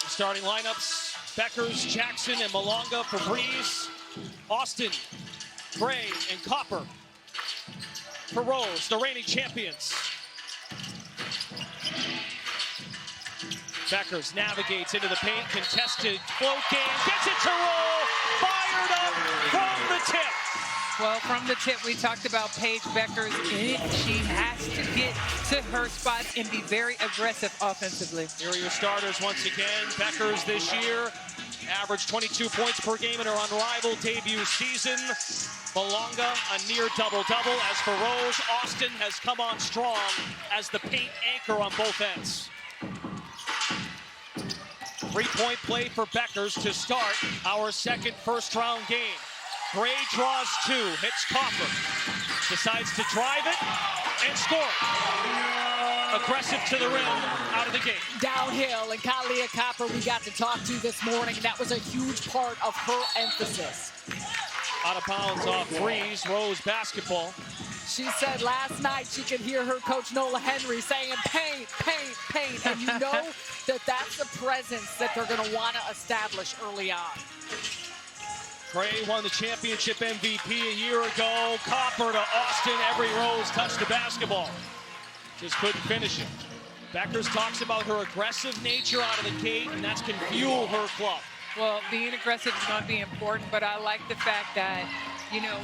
Starting lineups, Bueckers, Jackson, and Malonga for Breeze. Austin, Gray, and Copper for Rose, the reigning champions. Bueckers navigates into the paint, contested float game, gets it to roll, fired up from the tip. Well, from the tip, we talked about Paige Bueckers. She has to get to her spot and be very aggressive offensively. Here are your starters once again. Bueckers this year averaged 22 points per game in her Unrivaled debut season. Malonga, a near double-double. As for Rose, Austin has come on strong as the paint anchor on both ends. Three-point play for Bueckers to start our second first-round game. Gray draws two, hits Copper, decides to drive it and score it. Aggressive to the rim, out of the gate. Downhill, and Kalia Copper we got to talk to this morning. That was a huge part of her emphasis. Out of bounds off Breeze, Rose basketball. She said last night she could hear her coach Nola Henry saying paint, paint, paint. And you know that that's the presence that they're going to want to establish early on. Gray won the championship MVP a year ago. Copper to Austin. Every Rose touched the basketball. Just couldn't finish it. Bueckers talks about her aggressive nature out of the gate, and that's can fuel her club. Well, being aggressive is going to be important, but I like the fact that, you know,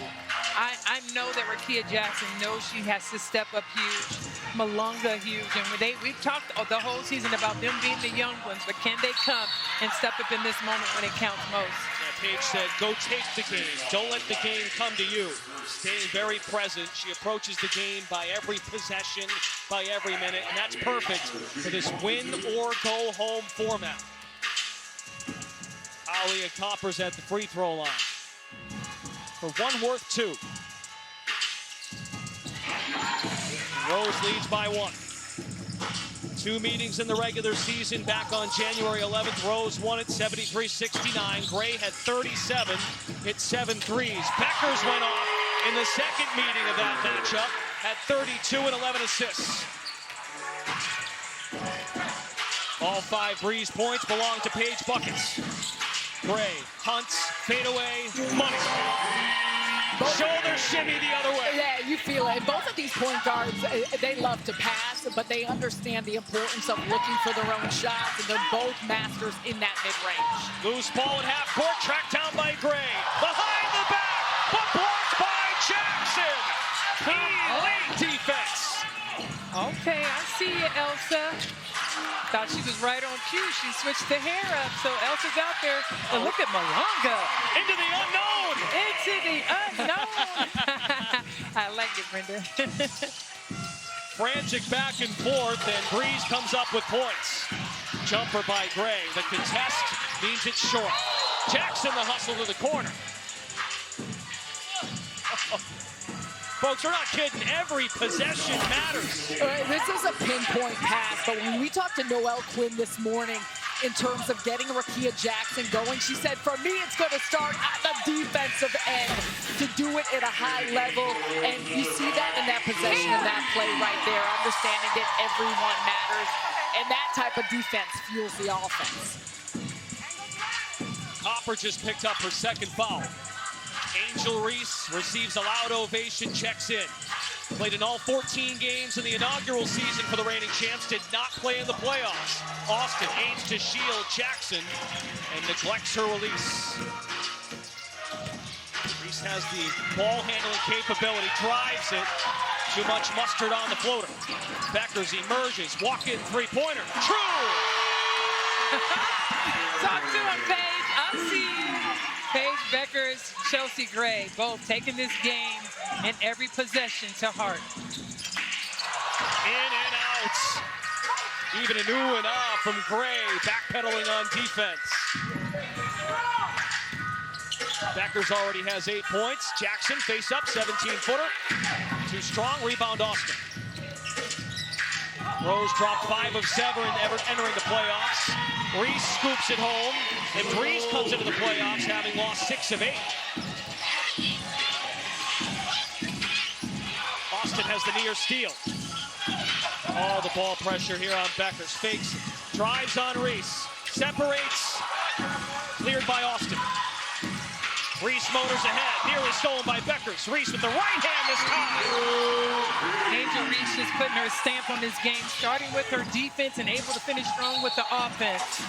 I know that Rakia Jackson knows she has to step up huge. Malonga huge. And we've talked the whole season about them being the young ones, but can they come and step up in this moment when it counts most? Paige said, go take the game. Don't let the game come to you. Staying very present. She approaches the game by every possession, by every minute, and that's perfect for this win or go home format. Alia Copper's at the free throw line for one worth two. Rose leads by one. Two meetings in the regular season back on January 11th. Rose won it 73-69. Gray had 37, hit 7 threes. Bueckers went off in the second meeting of that matchup at 32 and 11 assists. All 5 Breeze points belong to Paige Buckets. Gray hunts, fadeaway, money. Shoulder shimmy the other way. Yeah, you feel it. And both of these point guards, they love to pass, but they understand the importance of looking for their own shots, and they're both masters in that mid-range. Loose ball at half court, tracked down by Gray. Behind the back, but blocked by Jackson. Elite defense. Okay, I see you, Elsa. Thought she was right on cue. She switched the hair up, so Elsa's out there. And look at Malonga. Into the unknown. Into the unknown. I like it, Brenda. Frantic back and forth, and Breeze comes up with points. Jumper by Gray. The contest means it's short. Jackson the hustle to the corner. Folks, we're not kidding. Every possession matters. This is a pinpoint pass, but when we talked to Noelle Quinn this morning in terms of getting Rakia Jackson going, she said, for me, it's going to start at the defensive end to do it at a high level. And you see that in that possession, in that play right there, understanding that everyone matters. And that type of defense fuels the offense. Copper just picked up her second foul. Angel Reese receives a loud ovation, checks in. Played in all 14 games in the inaugural season for the reigning champs, did not play in the playoffs. Austin aims to shield Jackson and neglects her release. Reese has the ball handling capability, drives it. Too much mustard on the floater. Bueckers emerges, walk-in three-pointer. True! Talk to him, Paige. I'll see you. Paige Bueckers, Chelsea Gray, both taking this game and every possession to heart. In and out. Even an ooh and ah from Gray, backpedaling on defense. Bueckers already has 8 points. Jackson face up, 17-footer. Too strong, rebound Austin. Rose dropped 5 of 7 entering the playoffs. Reese scoops it home, and Breeze comes into the playoffs having lost 6 of 8. Austin has the near steal. All the ball pressure here on Bueckers. Fakes, drives on Reese. Separates. Cleared by Austin. Reese motors ahead. Nearly stolen by Bueckers. Reese with the right hand this time. Angel Reese just putting her stamp on this game, starting with her defense and able to finish strong with the offense.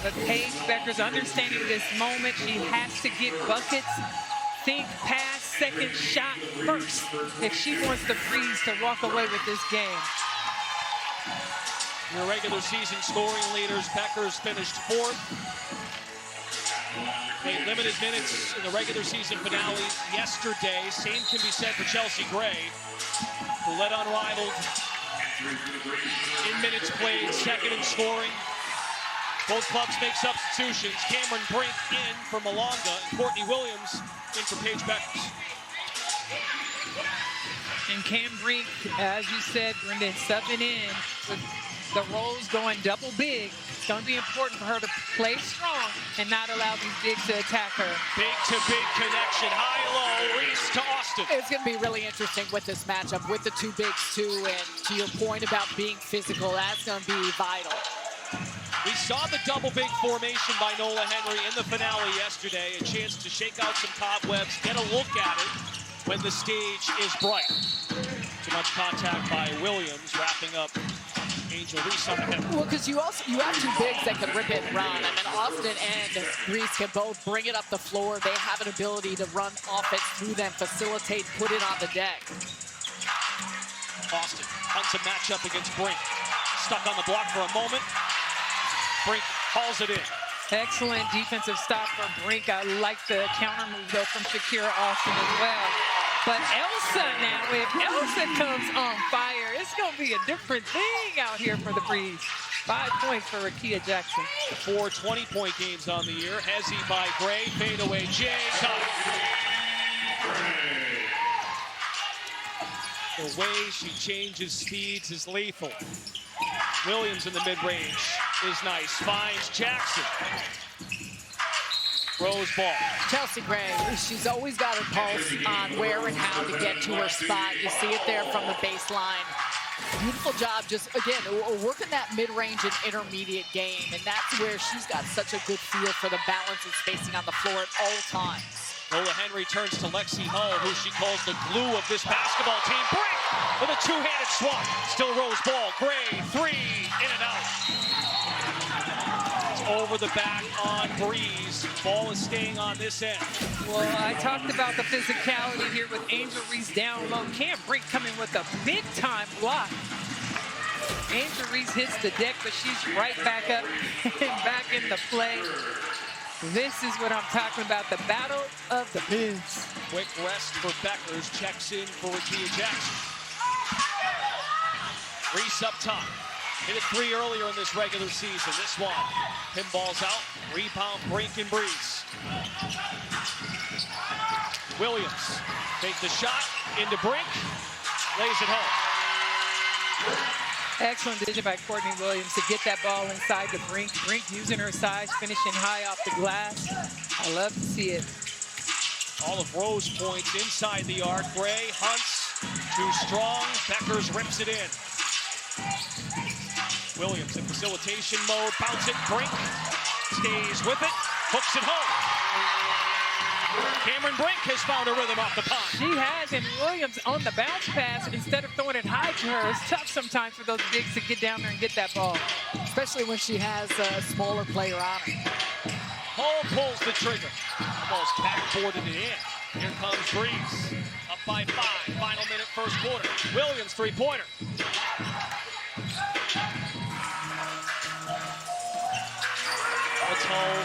But Paige Bueckers understanding this moment, she has to get buckets, think pass, second shot first if she wants the Breeze to walk away with this game. Your regular season scoring leaders, Bueckers finished 4th. Played limited minutes in the regular season finale yesterday. Same can be said for Chelsea Gray, who led Unrivaled in minutes played, second in scoring. Both clubs make substitutions. Cameron Brink in for Malonga and Courtney Williams in for Paige Bueckers. And Cam Brink, as you said, Brendan, subbing in with the Rose going double big. It's going to be important for her to play strong and not allow these bigs to attack her. Big to big connection, high-low, Reese to Austin. It's going to be really interesting with this matchup, with the two bigs too, and to your point about being physical, that's going to be vital. We saw the double big formation by Nola Henry in the finale yesterday. A chance to shake out some cobwebs, get a look at it when the stage is bright. Too much contact by Williams, wrapping up Angel Reese on the head. Well, because you have two bigs that can rip it and run. I mean, Austin and Reese can both bring it up the floor. They have an ability to run offense through them, facilitate, put it on the deck. Austin hunts a matchup against Brink. Stuck on the block for a moment. Brink hauls it in. Excellent defensive stop for Brink. I like the counter move, though, from Shakira Austin as well. But Elsa now, if Elsa comes on fire, it's going to be a different thing out here for the Breeze. 5 points for Rakia Jackson. 4 20-point games on the year. Hezzy by Gray, fadeaway J. Cut. The way she changes speeds is lethal. Williams in the mid-range is nice. Finds Jackson. Rose ball. Chelsea Gray, she's always got her pulse on where and how to get to her spot. You see it there from the baseline. Beautiful job just, again, working that mid-range and intermediate game, and that's where she's got such a good feel for the balance and spacing on the floor at all times. Nola Henry turns to Lexi Hull, who she calls the glue of this basketball team. Brink with a two-handed swat. Still Rose ball. Gray, 3, in and out. It's over the back on Breeze. Ball is staying on this end. Well, I talked about the physicality here with Angel Reese down low. Cam Brink coming with a big-time block. Angel Reese hits the deck, but she's right back up and back in the play. This is what I'm talking about, the battle of the bigs. Quick rest for Bueckers, checks in for Rakia Jackson. Reese up top. Hit it 3 earlier in this regular season. This one, pinballs out, rebound, Brink and Breeze. Williams, take the shot, into Brink, lays it home. Excellent decision by Courtney Williams to get that ball inside the Brink. Brink using her size, finishing high off the glass. I love to see it. All of Rose points inside the arc. Gray hunts, too strong. Bueckers rips it in. Williams in facilitation mode, bounce it. Brink stays with it, hooks it home. Cameron Brink has found a rhythm off the pond. She has, and Williams on the bounce pass, instead of throwing it high to her, it's tough sometimes for those bigs to get down there and get that ball. Especially when she has a smaller player on her. Hull pulls the trigger. Almost backboarded it in. Here comes Breeze. Up by 5. Final minute, first quarter. Williams, three-pointer. It's Hull.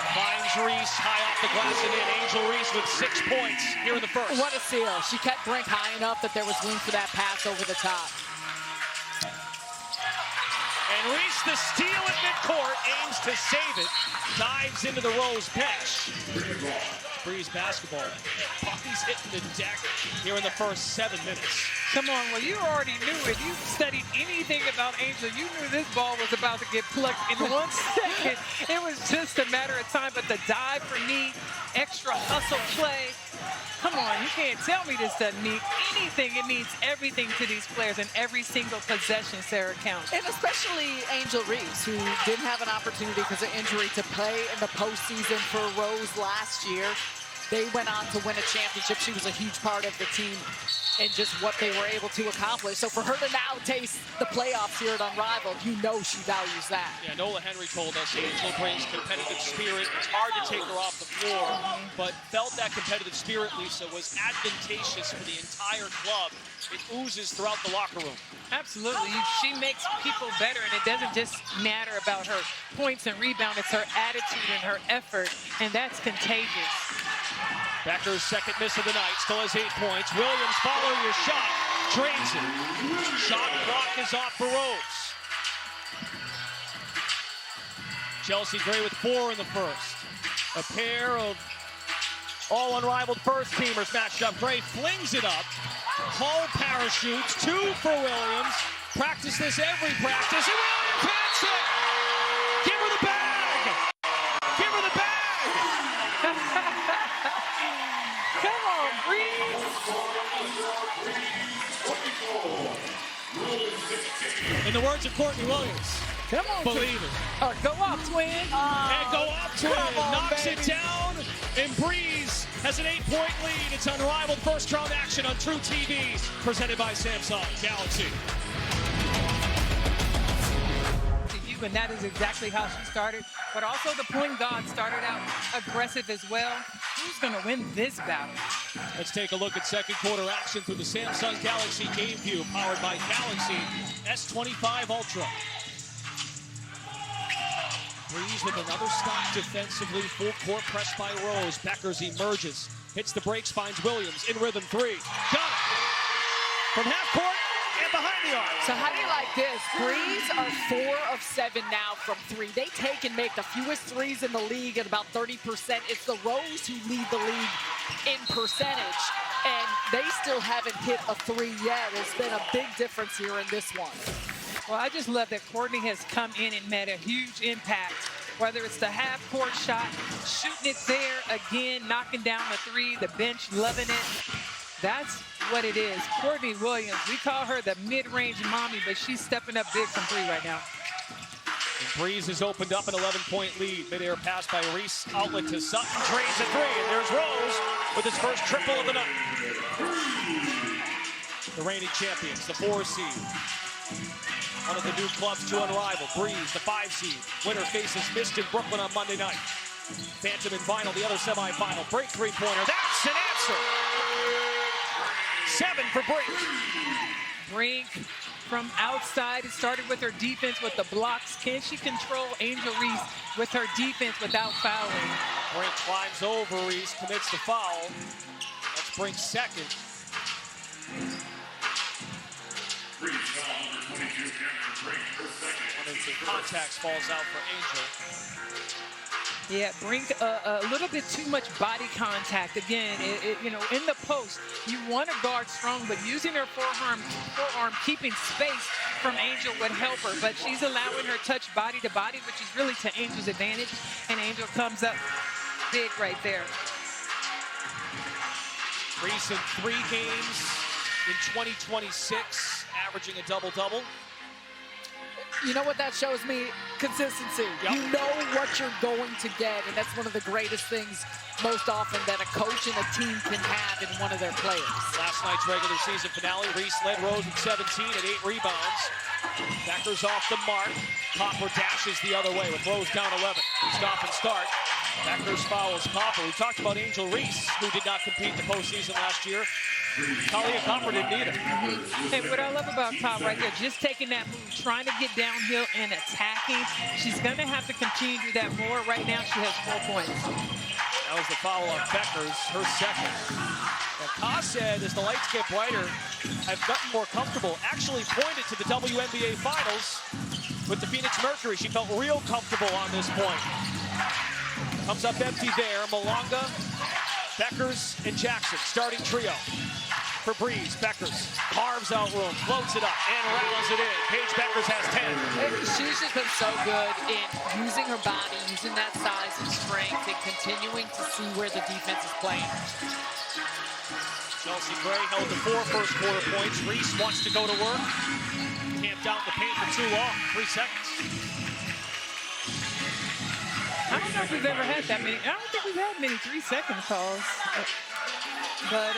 Finds Reese high off the glass and in. Angel Reese with 6 points here in the first. What a steal. She kept Brink high enough that there was room for that pass over the top. And Reese the steal at midcourt, aims to save it, dives into the Rose bench. Breeze basketball. Pucky's hitting the deck here in the first 7 minutes. Come on, well, you already knew if you studied anything about Angel, you knew this ball was about to get plucked in 1 second. It was just a matter of time, but the dive for me extra hustle play. Come on, you can't tell me this doesn't mean anything. It means everything to these players in every single possession, Sarah counts. And especially Angel Reese, who didn't have an opportunity because of injury to play in the postseason for Rose last year. They went on to win a championship. She was a huge part of the team and just what they were able to accomplish. So for her to now taste the playoffs here at Unrivaled, you know she values that. Yeah, Nola Henry told us Angel brings competitive spirit. It's hard to take her off the floor, but felt that competitive spirit, Lisa, was advantageous for the entire club. It oozes throughout the locker room. Absolutely. She makes people better, and it doesn't just matter about her points and rebound. It's her attitude and her effort, and that's contagious. Bueckers' second miss of the night, still has 8 points. Williams following your shot, drains it. Shot clock is off for Rose. Chelsea Gray with 4 in the first. A pair of all Unrivaled first teamers matched up. Gray flings it up. Hall parachutes, 2 for Williams. Practice this every practice, and Williams hits it! Give her the bag! Give her the bag! Come on, Breeze. In the words of Courtney Williams, Come on, believe it. Go up, twin. And go up to it, on, knocks baby. it down, and Breeze has an 8-point lead. It's Unrivaled first round action on True TV, presented by Samsung Galaxy. And that is exactly how she started. But also the point guard started out aggressive as well. Who's going to win this battle? Let's take a look at second quarter action through the Samsung Galaxy Game View, powered by Galaxy S25 Ultra. Breeze with another stop defensively, full court press by Rose. Bueckers emerges, hits the brakes, finds Williams, in rhythm 3. Got it! From half court and behind the arc. So how do you like this? Breeze are 4 of 7 now from 3. They take and make the fewest threes in the league at about 30%. It's the Rose who lead the league in percentage, and they still haven't hit a 3 yet. It's been a big difference here in this one. Well, I just love that Courtney has come in and made a huge impact. Whether it's the half-court shot, shooting it there again, knocking down the 3, the bench loving it. That's what it is. Courtney Williams, we call her the mid-range mommy, but she's stepping up big from 3 right now. And Breeze has opened up an 11-point lead. Mid-air pass by Reese, outlet to Sutton, drains a 3, and there's Rose with his first triple of the night. The reigning champions, the 4 seed. One of the new clubs to Unrivaled. Breeze, the 5 seed. Winner faces Mist in Brooklyn on Monday night. Phantom and Vinyl, the other semifinal. Break 3-pointer, that's an answer! 7 for Brink. Brink from outside. It started with her defense with the blocks. Can she control Angel Reese with her defense without fouling? Brink climbs over Reese, commits the foul. That's Brink's second. One of the contacts falls out for Angel. Yeah, Brink a little bit too much body contact. Again, you know, in the post, you want to guard strong, but using her forearm, keeping space from Angel would help her. But she's allowing her touch body to body, which is really to Angel's advantage. And Angel comes up big right there. Reese in 3 games in 2026, averaging a double-double. You know what that shows me? Consistency. Yep. You know what you're going to get, and that's one of the greatest things most often that a coach and a team can have in one of their players. Last night's regular season finale, Reese led Rose with 17 and 8 rebounds. Bueckers off the mark. Copper dashes the other way with Rose down 11. Stop and start. Bueckers fouls Copper. We talked about Angel Reese, who did not compete in the postseason last year. Talia Copper didn't either. And what I love about Cop right there, just taking that move, trying to get downhill and attacking. She's going to have to continue to do that more. Right now, she has 4 points. That was the foul on Bueckers, her second. Now, Ka said, as the lights get brighter, I've gotten more comfortable. Actually pointed to the WNBA Finals with the Phoenix Mercury. She felt real comfortable on this point. Comes up empty there. Malonga, Bueckers, and Jackson, starting trio. for Breeze. Bueckers carves out room, floats it up, and rallies it in. Paige Bueckers has 10. She's just been so good in using her body, using that size and strength, and continuing to see where the defense is playing. Chelsea Gray held the 4 first quarter points. Reese wants to go to work. Camped out in the paint for too long. 3 seconds. I don't know if we've ever had that many. I don't think we've had many 3-second calls. But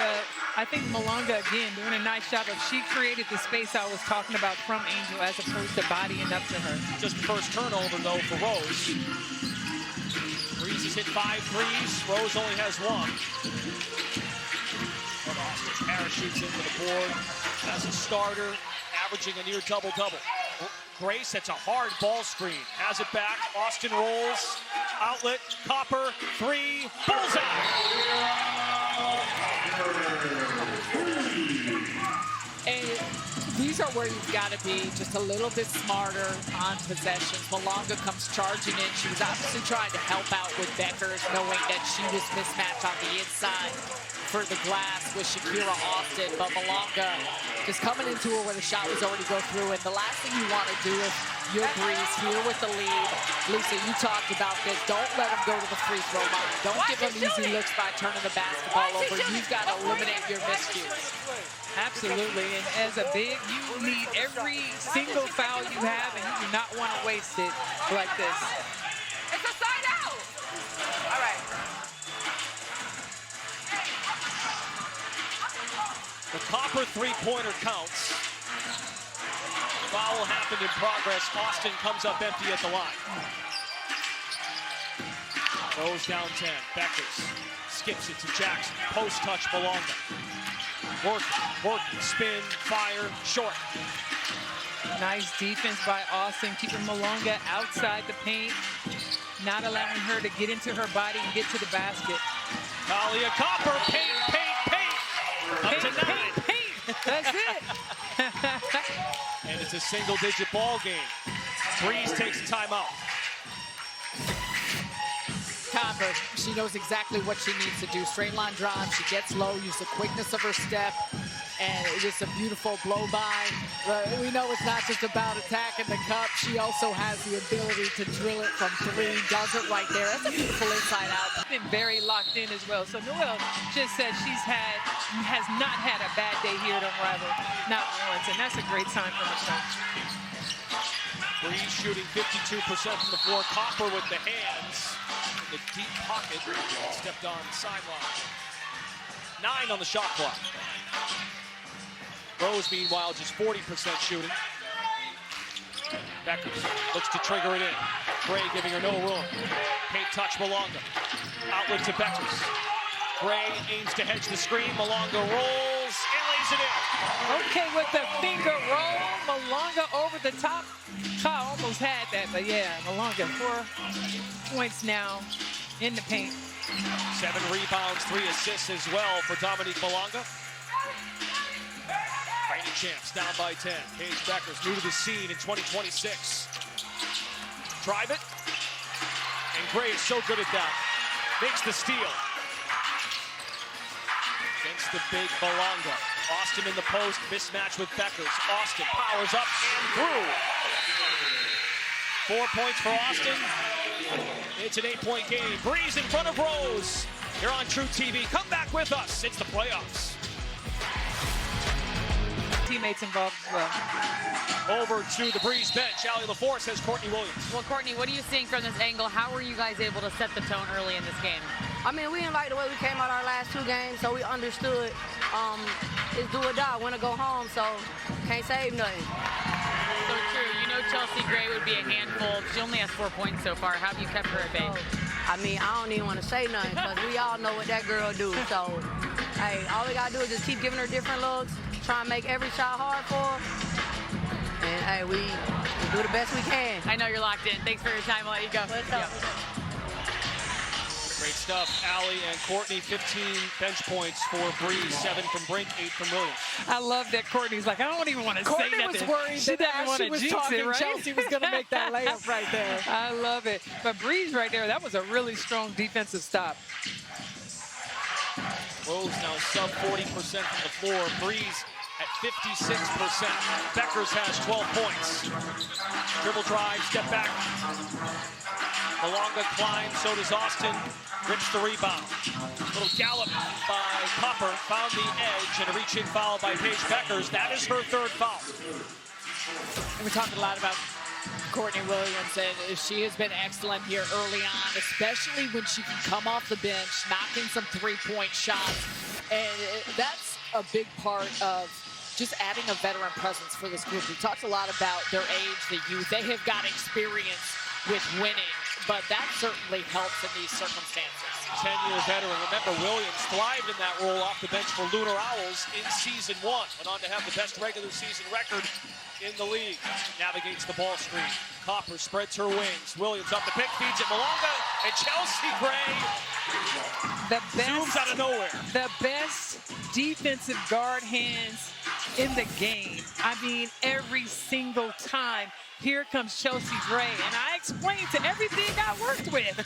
I think Malonga, again, doing a nice job of, she created the space I was talking about from Angel as opposed to bodying up to her. Just first turnover, though, for Rose. Breeze has hit 5 threes. Rose only has 1. But Austin parachutes into the board as a starter, averaging a near double-double. Gray sets a hard ball screen, has it back. Austin rolls, outlet, Copper, 3, bullseye! And these are where you've got to be just a little bit smarter on possessions. Malonga comes charging in. She was obviously trying to help out with Bueckers, knowing that she was mismatched on the inside for the glass with Shakira Austin, but Malonga just coming into her where the shot was already go through. And the last thing you want to do is your Breeze here with the lead. Lisa, you talked about this. Don't let them go to the free throw line. Don't give them easy looks by turning the basketball over. You've got to eliminate your miscues. Absolutely, and as a big, you need every single foul you have, and you do not want to waste it like this. It's a side out. All right. The Copper 3-pointer counts. Foul happened in progress. Austin comes up empty at the line. Goes down 10. Bueckers skips it to Jackson. Post touch Malonga. Working, spin, fire, short. Nice defense by Austin, keeping Malonga outside the paint, not allowing her to get into her body and get to the basket. Talia Copper, paint. Up to 9. Paint. That's it. And it's a single-digit ball game. Breeze takes a timeout. Copper, she knows exactly what she needs to do. Straight line drive, she gets low, use the quickness of her step, and it's just a beautiful blow by. We know it's not just about attacking the cup. She also has the ability to drill it from 3, does it right there. That's a beautiful inside out. Been very locked in as well. So Noelle just said has not had a bad day here at Unrivaled, not once, and that's a great sign from the coach. Breeze shooting 52% from the floor. Copper with the hands. The deep pocket, stepped on the sideline. 9 on the shot clock. Rose, meanwhile, just 40% shooting. Bueckers looks to trigger it in. Gray giving her no room. Paint touch, Malonga. Outlet to Bueckers. Gray aims to hedge the screen. Malonga rolls and lays it in. Okay, with the finger roll, Malonga over the top. Kyle almost had that, but yeah, Malonga 4 points now in the paint. 7 rebounds, 3 assists as well for Dominique Malonga. Reigning champs down by 10. Paige Bueckers new to the scene in 2026. Drive it. And Gray is so good at that. Makes the steal. Against the big Malonga. Austin in the post, mismatch with Bueckers. Austin powers up and through. 4 points for Austin. It's an 8-point game. Breeze in front of Rose. You're on True TV. Come back with us. It's the playoffs. Teammates involved as well. Over to the Breeze bench. Allie LaForce has Courtney Williams. Well, Courtney, what are you seeing from this angle? How were you guys able to set the tone early in this game? I mean, we didn't like the way we came out our last 2 games, so we understood it's do or die, win or go home, so can't save nothing. So true. You know Chelsea Gray would be a handful. She only has 4 points so far. How have you kept her at bay? I mean, I don't even want to say nothing because we all know what that girl do. So, hey, all we got to do is just keep giving her different looks, try and make every shot hard for her. And, hey, we do the best we can. I know you're locked in. Thanks for your time. I'll let you go. Great stuff. Allie and Courtney, 15 bench points for Breeze, 7 from Brink, 8 from Williams. I love that Courtney's like, I don't even want to say Courtney nothing. was worried She that doesn't as want she to was jinx talking, it, right? Chelsea was going to make that layup right there. I love it. But Breeze right there, that was a really strong defensive stop. Rose now sub 40% from the floor. Breeze at 56%. Bueckers has 12 points. Dribble drive, step back. Malonga climbs, so does Austin. Rips the rebound. Little gallop by Copper. Found the edge and a reach-in foul by Paige Bueckers. That is her third foul. And we're talking a lot about Courtney Williams, and she has been excellent here early on, especially when she can come off the bench, knocking some three-point shots. And that's a big part of just adding a veteran presence for this group. We talked a lot about their age, the youth. They have got experience with winning, but that certainly helps in these circumstances. 10-year veteran. Remember, Williams thrived in that role off the bench for Lunar Owls in season 1. Went on to have the best regular season record in the league. Navigates the ball screen. Copper spreads her wings. Williams up the pick, feeds it Malonga, and Chelsea Gray zooms out of nowhere. The best defensive guard hands in the game. I mean, every single time. Here comes Chelsea Gray, and I explained to everything I worked with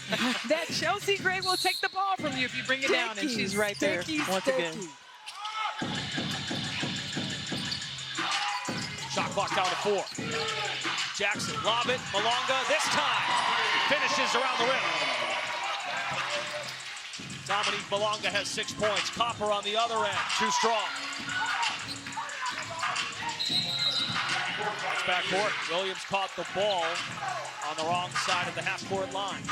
that Chelsea Gray will take the ball from you if you bring it down, and she's right there once again. Shot clock down to 4. Jackson, lob it, Malonga, this time finishes around the rim. Dominique Malonga has 6 points. Copper on the other end, too strong. That's backcourt. Williams caught the ball on the wrong side of the half-court line.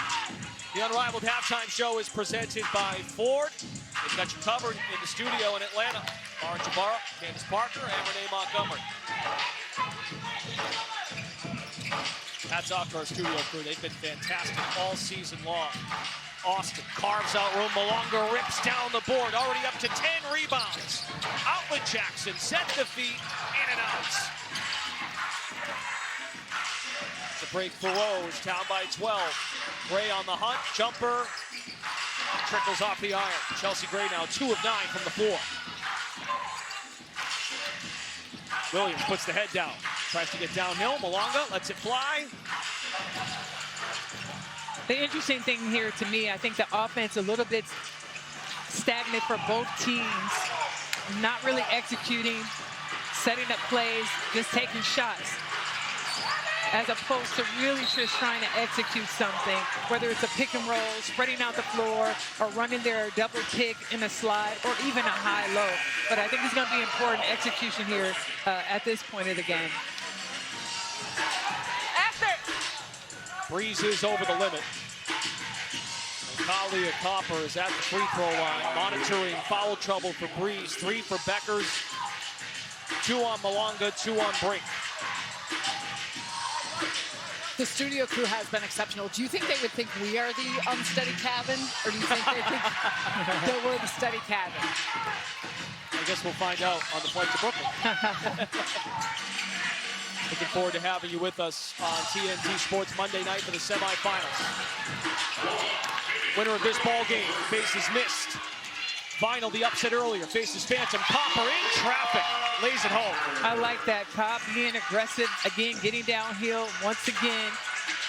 The Unrivaled Halftime Show is presented by Ford. They've got you covered in the studio in Atlanta. Lauren Jabara, Candace Parker, and Renee Montgomery. Hats off to our studio crew. They've been fantastic all season long. Austin carves out room. Malonga rips down the board. Already up to 10 rebounds. Outlet Jackson set the feet, in and out. It's a break for Rose, down by 12. Gray on the hunt, jumper. Trickles off the iron. Chelsea Gray now 2 of 9 from the floor. Williams puts the head down. Tries to get downhill. Malonga lets it fly. The interesting thing here to me, I think the offense a little bit stagnant for both teams. Not really executing, setting up plays, just taking shots. As opposed to really just trying to execute something, whether it's a pick and roll, spreading out the floor, or running their double pick in a slide, or even a high-low. But I think it's going to be important execution here at this point of the game. Breeze is over the limit. Kalia Copper is at the free throw line, monitoring foul trouble for Breeze. 3 for Bueckers, 2 on Malonga, 2 on Brink. The studio crew has been exceptional. Do you think they would think we are the unsteady cabin, or do you think they think that we're the steady cabin? I guess we'll find out on the flight to Brooklyn. Looking forward to having you with us on TNT Sports Monday night for the semifinals. Winner of this ball game faces Mist. Vinyl, the upset earlier, faces Phantom. Copper in traffic, lays it home. I like that. Cop being aggressive, again, getting downhill once again.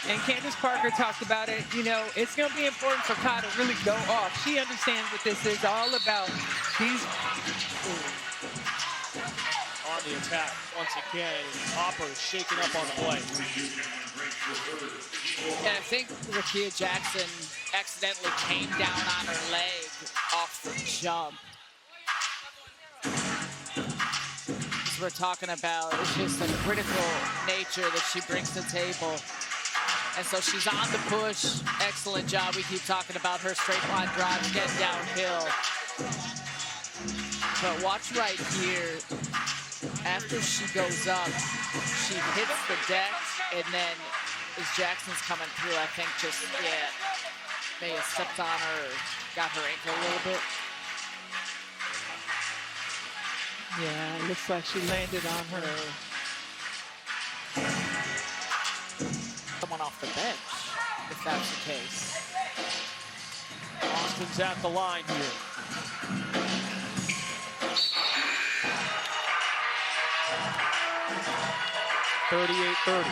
And Candace Parker talked about it. You know, it's going to be important for Ka to really go off. She understands what this is all about. These on the attack once again. Copper is shaking up on the play. And I think Rakia Jackson accidentally came down on her leg off the jump. As we're talking about, it's just the critical nature that she brings to the table. And so she's on the push. Excellent job. We keep talking about her straight line drives, getting downhill. But watch right here. After she goes up, she hits the deck, and then as Jackson's coming through, I think just, may have stepped on her, or got her ankle a little bit. Yeah, it looks like she landed on her. Someone off the bench, if that's the case. Austin's at the line here. 38-30.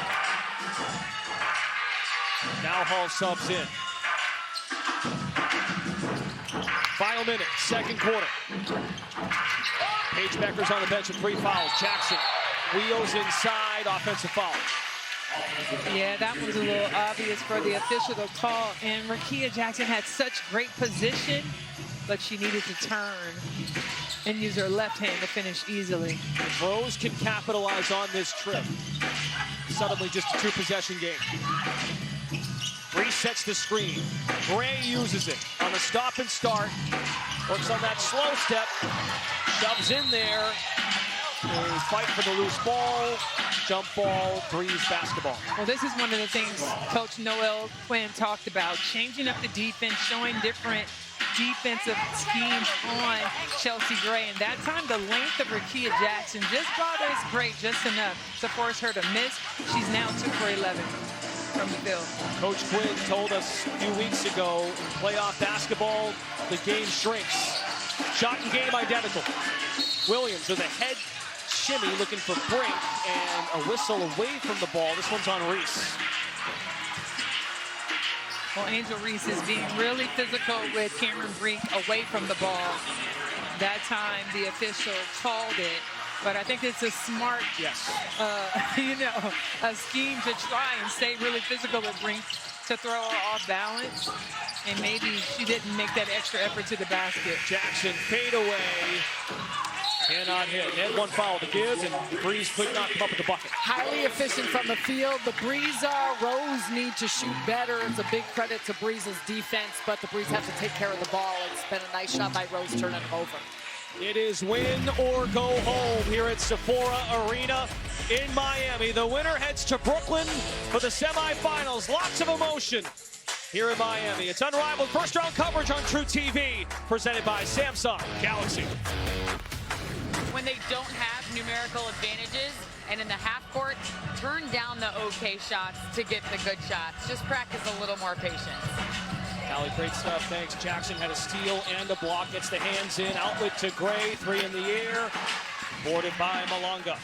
Now Hall subs in. Final minute, second quarter. Paige Bueckers on the bench with 3 fouls. Jackson wheels inside, offensive foul. Yeah, that was a little obvious for the official to call. And Rickea Jackson had such great position, but she needed to turn and use her left hand to finish easily. If Rose can capitalize on this trip, suddenly just a 2-possession game. Resets the screen. Gray uses it on a stop and start. Works on that slow step. Shoves in there. They fight for the loose ball. Jump ball, Breeze basketball. Well, this is one of the things Coach Noel Quinn talked about, changing up the defense, showing different defensive schemes on Chelsea Gray. And that time, the length of Rickea Jackson just bothers Gray just enough to force her to miss. She's now 2 for 11 from the field. Coach Quinn told us a few weeks ago, in playoff basketball, the game shrinks. Shot and game identical. Williams with a head shimmy looking for Brink and a whistle away from the ball. This one's on Reese. Well, Angel Reese is being really physical with Cameron Brink away from the ball. That time the official called it, but I think it's a smart, a scheme to try and stay really physical with Brink to throw her off balance. And maybe she didn't make that extra effort to the basket. Jackson fade away. Cannot hit. Had 1 foul to give, and Breeze could not come up with the bucket. Highly efficient from the field. The Breeze Rose need to shoot better. It's a big credit to Breeze's defense, but the Breeze have to take care of the ball. It's been a nice shot by Rose turning them over. It is win or go home here at Sephora Arena in Miami. The winner heads to Brooklyn for the semifinals. Lots of emotion here in Miami. It's Unrivaled first round coverage on True TV, presented by Samsung Galaxy. When they don't have numerical advantages, and in the half court, turn down the okay shots to get the good shots. Just practice a little more patience. Allie, great stuff, thanks. Jackson had a steal and a block, gets the hands in, outlet to Gray, 3 in the air, boarded by Malonga.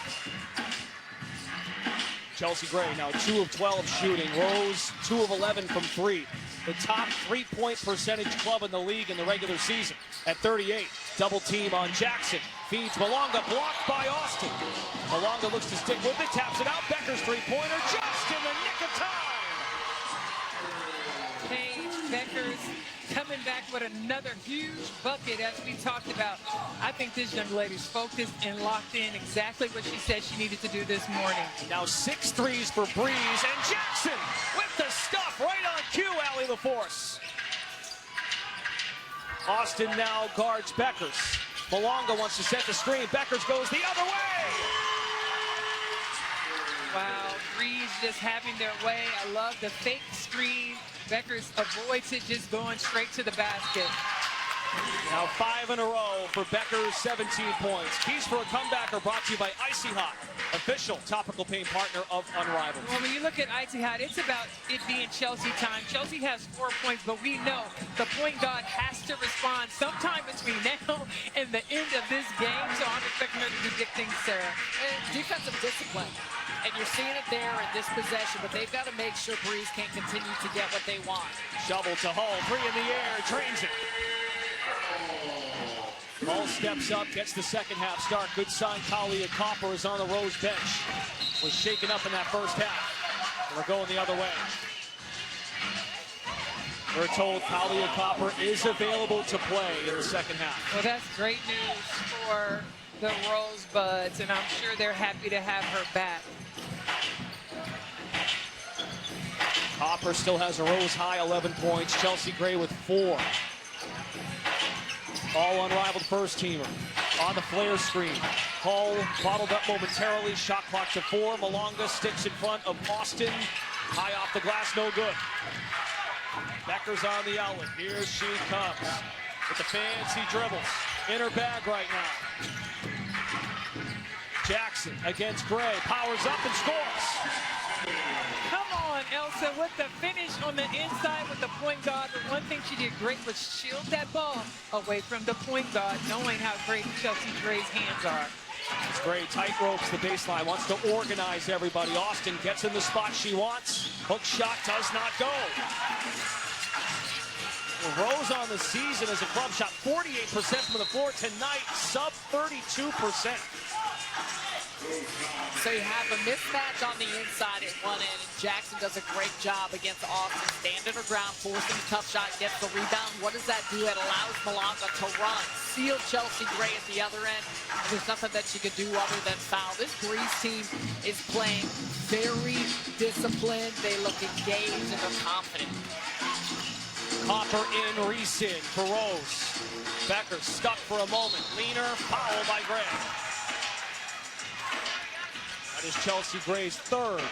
Chelsea Gray now 2 of 12 shooting. Rose 2 of 11 from 3. The top 3-point percentage club in the league in the regular season at 38. Double team on Jackson. Feeds Malonga, blocked by Austin. Malonga looks to stick with it, taps it out. Bueckers 3-pointer just in the nick of time. Paige Bueckers coming back with another huge bucket, as we talked about. I think this young lady's focused and locked in exactly what she said she needed to do this morning. Now 6 threes for Breeze, and Jackson with the stuff right on cue, Allie LaForce. Austin now guards Bueckers. Malonga wants to set the screen. Bueckers goes the other way. Wow, Breeze just having their way. I love the fake screen. Bueckers avoids it, just going straight to the basket. Now 5 in a row for Bueckers, 17 points. Keys for a comeback are brought to you by Icy Hot, official topical pain partner of Unrivaled. Well, when you look at Icy Hot, it's about it being Chelsea time. Chelsea has 4 points, but we know the point guard has to respond sometime between now and the end of this game. So I'm expecting her to do big things, Sarah. And defensive discipline. And you're seeing it there in this possession, but they've got to make sure Breeze can't continue to get what they want. Shovel to Hull, 3 in the air, drains it. Hull steps up, gets the second half start. Good sign, Talia Copper is on the Rose bench. Was shaken up in that first half. We're going the other way. We're told Talia Copper is available to play in the second half. Well, that's great news for the Rosebuds, and I'm sure they're happy to have her back. Copper still has a Rose high 11 points. Chelsea Gray with 4. All Unrivaled first teamer on the flare screen. Hull bottled up momentarily. Shot clock to 4. Malonga sticks in front of Austin. High off the glass, no good. Bueckers on the outlet. Here she comes with the fancy dribbles. In her bag right now. Jackson against Gray. Powers up and scores. Come on, Elsa, with the finish on the inside with the point guard. The one thing she did great was shield that ball away from the point guard, knowing how great Chelsea Gray's hands are. It's Gray tight ropes the baseline, wants to organize everybody. Austin gets in the spot she wants. Hook shot does not go. Rose on the season as a club shot 48% from the floor. Tonight, sub 32%. So you have a mismatch on the inside at one end, and Jackson does a great job against Austin. Standing her ground, forcing a tough shot, gets the rebound. What does that do? It allows Malonga to run, seal Chelsea Gray at the other end. There's nothing that she could do other than foul. This Breeze team is playing very disciplined. They look engaged and they're confident. Copper in, Reese in for Rose. Bueckers stuck for a moment. Leaner, foul by Gray. That is Chelsea Gray's third.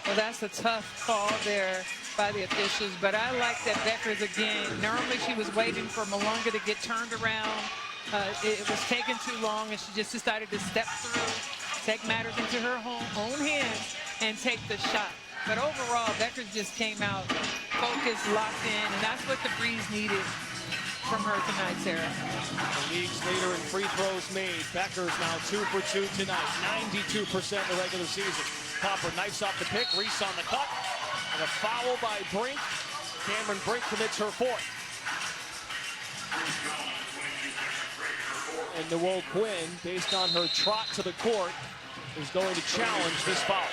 Well, that's a tough call there by the officials, but I like that Bueckers again. Normally she was waiting for Malonga to get turned around. It was taking too long, and she just decided to step through, take matters into her own hands, and take the shot. But overall, Bueckers just came out focused, locked in, and that's what the Breeze needed from her tonight, Sarah. The league's leader in free throws made. Bueckers now 2 for 2 tonight. 92% in the regular season. Copper knifes off the pick. Reese on the cut. And a foul by Brink. Cameron Brink commits her fourth. And Noel Quinn, based on her trot to the court, is going to challenge this foul.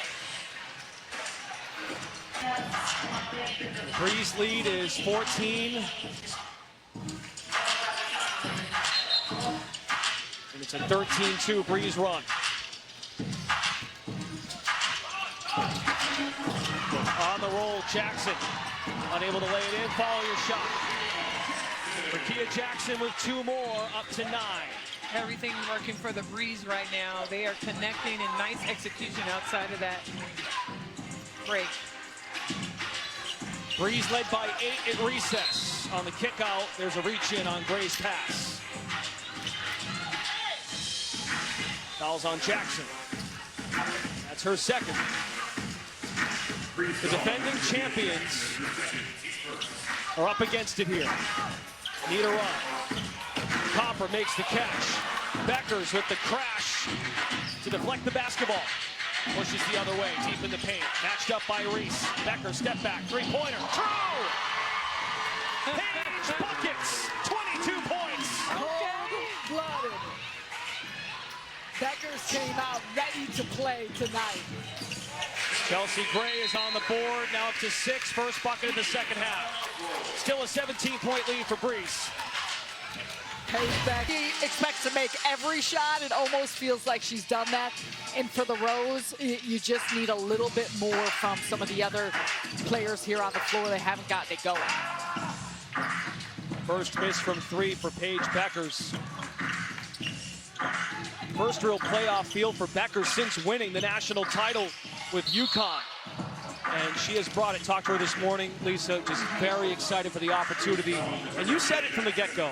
Breeze lead is 14. And it's a 13-2 Breeze run. On the roll, Jackson. Unable to lay it in, follow your shot. Rickea Jackson with 2 more, up to 9. Everything working for the Breeze right now. They are connecting and nice execution outside of that break. Breeze led by 8 at recess. On the kick out, there's a reach in on Gray's pass. Foul's on Jackson. That's her second. The defending champions are up against it here. Need a run. Copper makes the catch. Bueckers with the crash to deflect the basketball. Pushes the other way, deep in the paint. Matched up by Reese. Bueckers, step back, three-pointer. True! Page buckets, 22 points. Cold-blooded. Bueckers came out ready to play tonight. Chelsea Gray is on the board, now up to 6. First bucket in the second half. Still a 17-point lead for Breeze. He expects to make every shot. It almost feels like she's done that. And for the Rose, you just need a little bit more from some of the other players here on the floor. They haven't gotten it going. First miss from 3 for Paige Bueckers. First real playoff feel for Bueckers since winning the national title with UConn. And she has brought it. Talked to her this morning, Lisa, just very excited for the opportunity. And you said it from the get-go.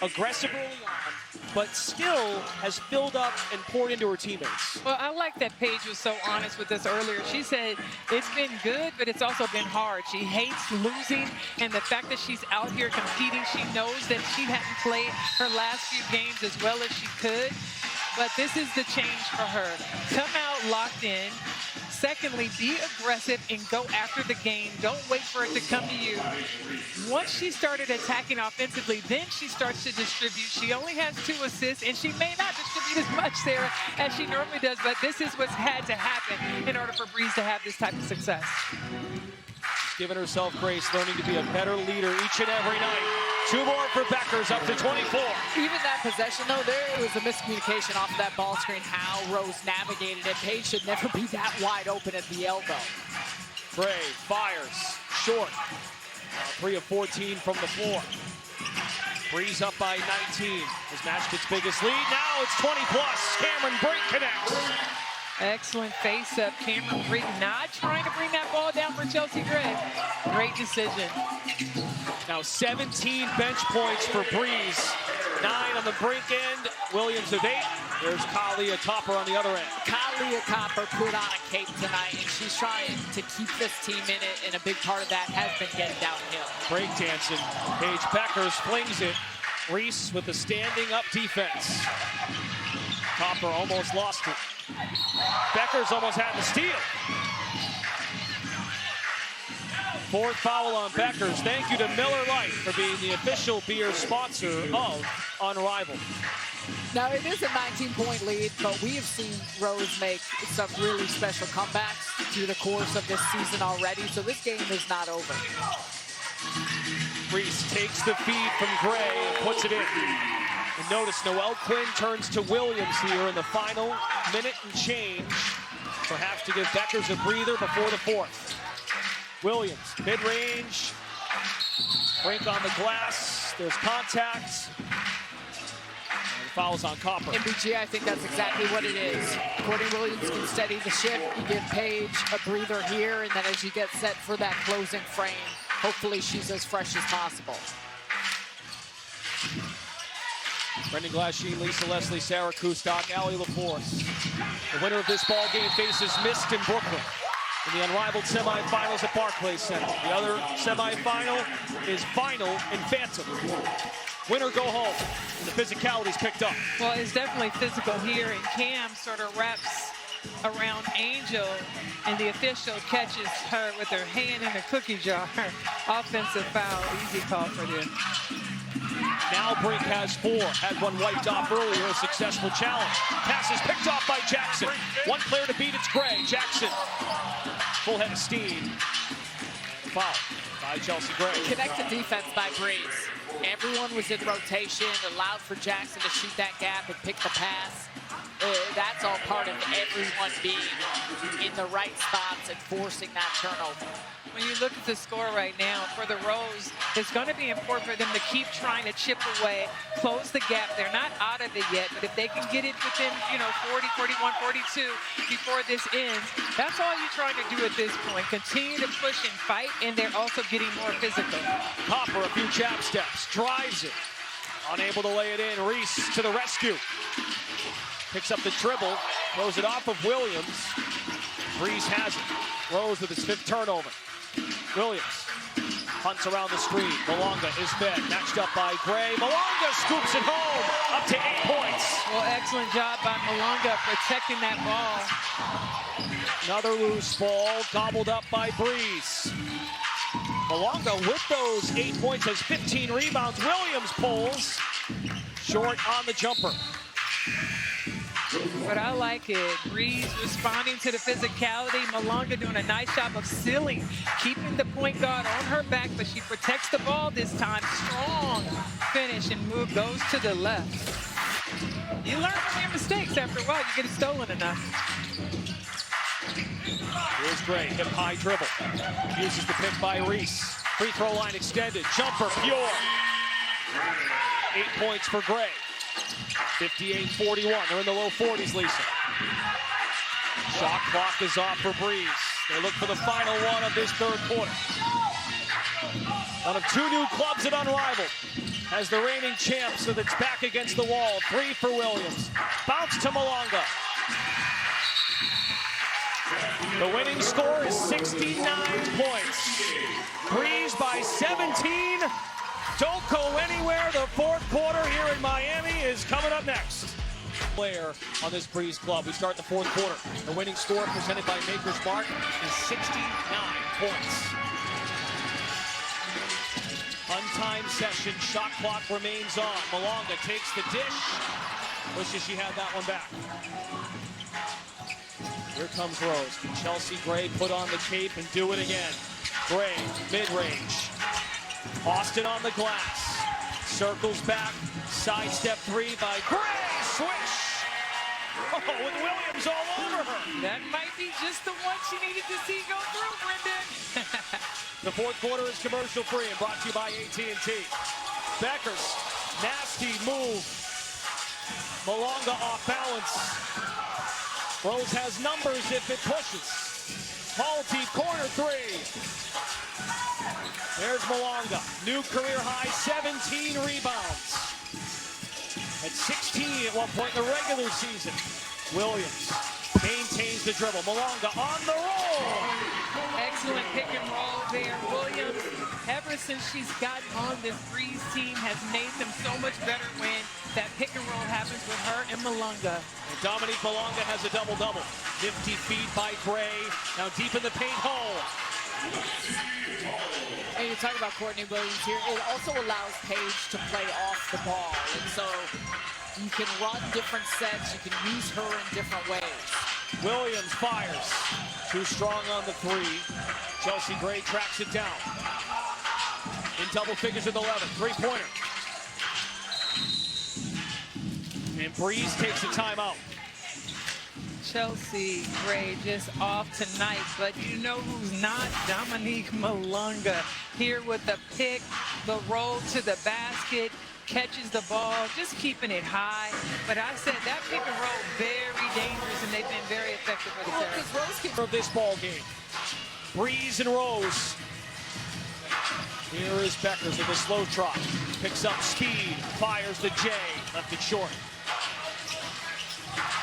Aggressive early on, but still has filled up and poured into her teammates. Well, I like that Paige was so honest with us earlier. She said it's been good, but it's also been hard. She hates losing, and the fact that she's out here competing, she knows that she hadn't played her last few games as well as she could. But this is the change for her. Come out locked in. Secondly, be aggressive and go after the game. Don't wait for it to come to you. Once she started attacking offensively, then she starts to distribute. She only has 2 assists, and she may not distribute as much, Sarah, as she normally does, but this is what's had to happen in order for Breeze to have this type of success. She's given herself grace, learning to be a better leader each and every night. 2 more for Bueckers, up to 24. Even that possession, though, there was a miscommunication off of that ball screen, how Rose navigated it. Paige should never be that wide open at the elbow. Gray fires, short. 3 of 14 from the floor. Breeze up by 19. Has matched its biggest lead. Now it's 20-plus. Cameron Brink connects. Excellent face-up. Cameron Brink not trying to bring that ball down for Chelsea Gray. Great decision. Now 17 bench points for Breeze. 9 on the Brink end. Williams with 8. There's Kalia Copper on the other end. Kalia Copper put on a cape tonight, and she's trying to keep this team in it, and a big part of that has been getting downhill. Break dancing. Paige Bueckers flings it. Reese with the standing up defense. Copper almost lost it. Bueckers almost had the steal. Fourth foul on Bueckers. Thank you to Miller Lite for being the official beer sponsor of Unrivaled. Now, it is a 19-point lead, but we have seen Rose make some really special comebacks through the course of this season already, so this game is not over. Reese takes the feed from Gray and puts it in. And notice Noelle Quinn turns to Williams here in the final minute and change, perhaps to give Bueckers a breather before the fourth. Williams, mid-range, brink on the glass, there's contact. And the foul's on Copper. In BG, I think that's exactly what it is. Courtney Williams can steady the ship. You give Paige a breather here, and then as you get set for that closing frame, hopefully she's as fresh as possible. Brendan Glasheen, Lisa Leslie, Sarah Kustok, Allie LaForce. The winner of this ball game faces Mist in Brooklyn in the Unrivaled semifinals at Barclays Center. The other semifinal is final in Phantom. Winner go home, and the physicality's picked up. Well, it's definitely physical here, and Cam sort of wraps around Angel, and the official catches her with her hand in a cookie jar. Offensive foul, easy call for them. Now Brink has 4, had one wiped off earlier, a successful challenge. Pass is picked off by Jackson. One player to beat, it's Gray. Jackson, full head of steam. Foul by Chelsea Gray. Connected defense by Breeze. Everyone was in rotation, allowed for Jackson to shoot that gap and pick the pass. That's all part of everyone being in the right spots and forcing that turnover. When you look at the score right now for the Rose, it's going to be important for them to keep trying to chip away, close the gap. They're not out of it yet, but if they can get it within, 40, 41, 42 before this ends, that's all you're trying to do at this point. Continue to push and fight, and they're also getting more physical. Copper, a few jab steps, drives it. Unable to lay it in. Reese to the rescue. Picks up the dribble, throws it off of Williams. Breeze has it. Rose with his 5th turnover. Williams hunts around the screen. Malonga is fed, matched up by Gray. Malonga scoops it home, up to 8 points. Well, excellent job by Malonga protecting that ball. Another loose ball, gobbled up by Breeze. Malonga with those 8 points has 15 rebounds. Williams pulls short on the jumper. But I like it. Breeze responding to the physicality. Malonga doing a nice job of sealing, keeping the point guard on her back, but she protects the ball this time. Strong finish and move goes to the left. You learn from your mistakes after a while. You get it stolen enough. Here's Gray, hip high dribble. Uses the pick by Reese. Free throw line extended. Jumper, pure. 8 points for Gray. 58-41. They're in the low 40s, Lisa. Shot clock is off for Breeze. They look for the final one of this 3rd quarter. One of 2 new clubs at Unrivaled. As the reigning champs, so that's back against the wall. 3 for Williams. Bounce to Malonga. The winning score is 69 points. Breeze by 17. Don't go anywhere. The 4th quarter here in Miami is coming up next. Player on this Breeze club. We start the 4th quarter. The winning score presented by Maker's Mark is 69 points. Untimed session. Shot clock remains on. Malonga takes the dish. Wishes she had that one back. Here comes Rose. Can Chelsea Gray put on the tape and do it again? Gray, mid-range. Austin on the glass. Circles back. Sidestep 3 by Gray. Swish! Oh, with Williams all over her. That might be just the one she needed to see go through, Brendan. The 4th quarter is commercial free and brought to you by AT&T. Bueckers, nasty move. Malonga off balance. Rose has numbers if it pushes. Hall deep corner 3. There's Malonga. New career high, 17 rebounds. At 16 at one point in the regular season. Williams maintains the dribble. Malonga on the roll. Excellent pick and roll there. Williams, ever since she's gotten on this Breeze team, has made them so much better when that pick and roll happens with her and Malonga. And Dominique Malonga has a double-double. 50 feet by Gray. Now deep in the paint hole. And you talk about Courtney Williams here. It also allows Paige to play off the ball. And so you can run different sets. You can use her in different ways. Williams fires. Too strong on the three. Chelsea Gray tracks it down. In double figures with 11. Three-pointer. And Breeze takes a timeout. Chelsea Gray just off tonight, but you know who's not? Dominique Malunga here with the pick, the roll to the basket, catches the ball, just keeping it high. But I said that pick and roll very dangerous, and they've been very effective for the Terrapins. Of this ball game. Breeze and Rose. Here is Bueckers with a slow trot. Picks up speed, fires the J, left it short.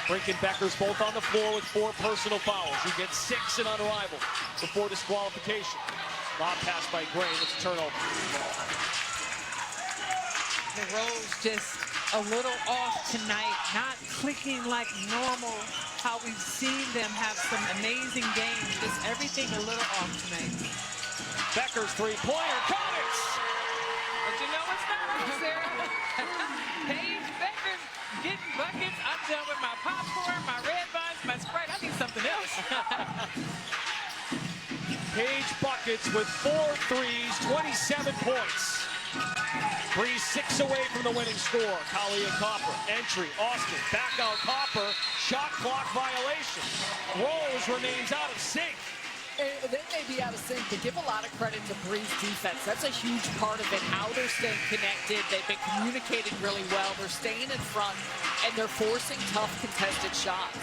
Brink and Bueckers both on the floor with 4 personal fouls. You get 6 in Unrivaled before disqualification. Lob pass by Gray, it's a turnover. The Rose just a little off tonight, not clicking like normal, how we've seen them have some amazing games. Just everything a little off tonight. Bueckers three-pointer, got it! But you know what's not off, Sarah? Paige Bueckers getting buckets. I'm done with my popcorn, my red vines, my Sprite. I need something else. Paige buckets with 4 threes, 27 points. Breeze 6 away from the winning score. Kalia Copper, entry, Austin, back out Copper, shot clock violation. Rose remains out of sync. They may be out of sync, but give a lot of credit to Breeze defense. That's a huge part of it, how they're staying connected. They've been communicating really well. They're staying in front, and they're forcing tough contested shots.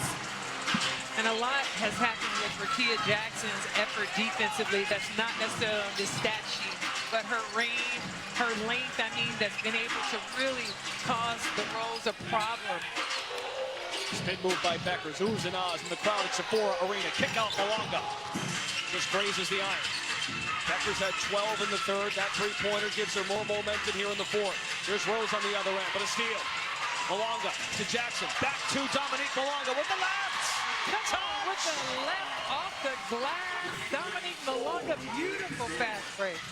And a lot has happened with Rickea Jackson's effort defensively. That's not necessarily on this stat sheet, but her range, her length, that's been able to really cause the Rose a problem. Spin move by Bueckers, oohs and ahs in the crowd at Sephora Arena. Kick out Malunga. Just grazes the iron. Bueckers had 12 in the third. That three-pointer gives her more momentum here in the fourth. Here's Rose on the other end, but a steal. Malunga to Jackson. Back to Dominique Malunga with the left. Come on with the left off the glass. Dominique Malunga, beautiful fast break.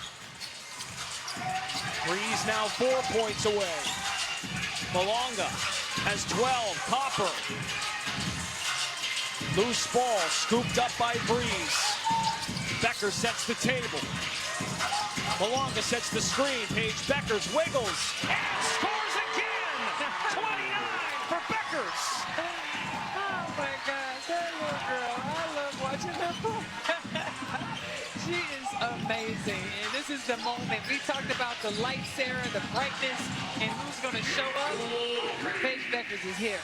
Breeze now 4 points away. Malunga has 12. Copper. Loose ball scooped up by Breeze. Bueckers sets the table. Malunga sets the screen. Paige Bueckers wiggles and scores again. 29 for Bueckers. Oh my gosh, that little girl, I love watching her play. She is amazing, and this is the moment. We talked about the light, Sarah, the brightness, and who's going to show up? Paige Bueckers is here.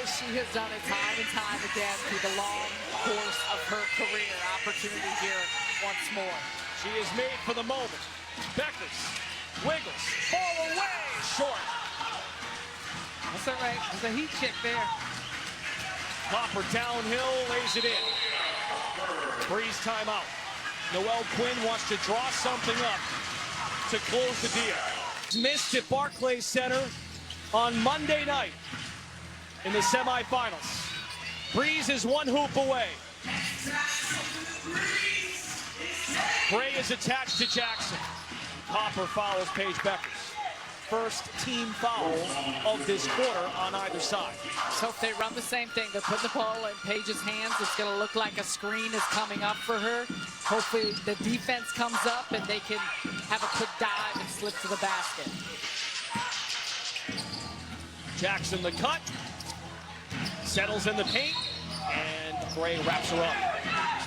She has done it time and time again through the long course of her career. Opportunity here once more. She is made for the moment. Bueckers wiggles, fall away, short. That's all right. There's a heat check there. Copper downhill, lays it in. Breeze timeout. Noelle Quinn wants to draw something up to close the deal. Missed at Barclays Center on Monday night in the semifinals. Breeze is 1 hoop away. Gray is attached to Jackson. Copper follows Paige Bueckers. First team foul of this quarter on either side. So if they run the same thing, they put the ball in Paige's hands, it's going to look like a screen is coming up for her. Hopefully the defense comes up and they can have a quick dive and slip to the basket. Jackson the cut. Settles in the paint, and Gray wraps her up.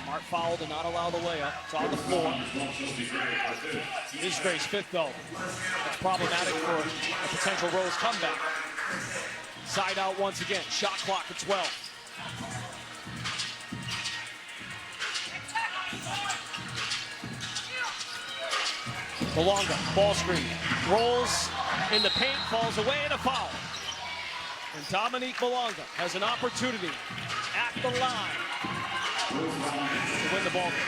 Smart foul to not allow the layup. It's on the floor. This is Gray's 5th, though. That's problematic for a potential Rose comeback. Side out once again. Shot clock at 12. Malunga, ball screen. Rolls in the paint, falls away, and a foul. And Dominique Malunga has an opportunity at the line to win the ball game.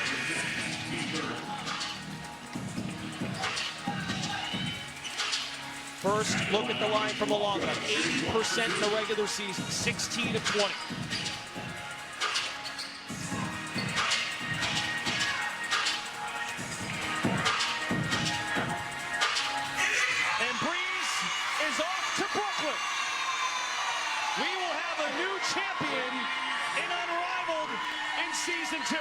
First look at the line from Malunga. 80% in the regular season, 16 of 20. we will have a new champion in Unrivaled in season 2.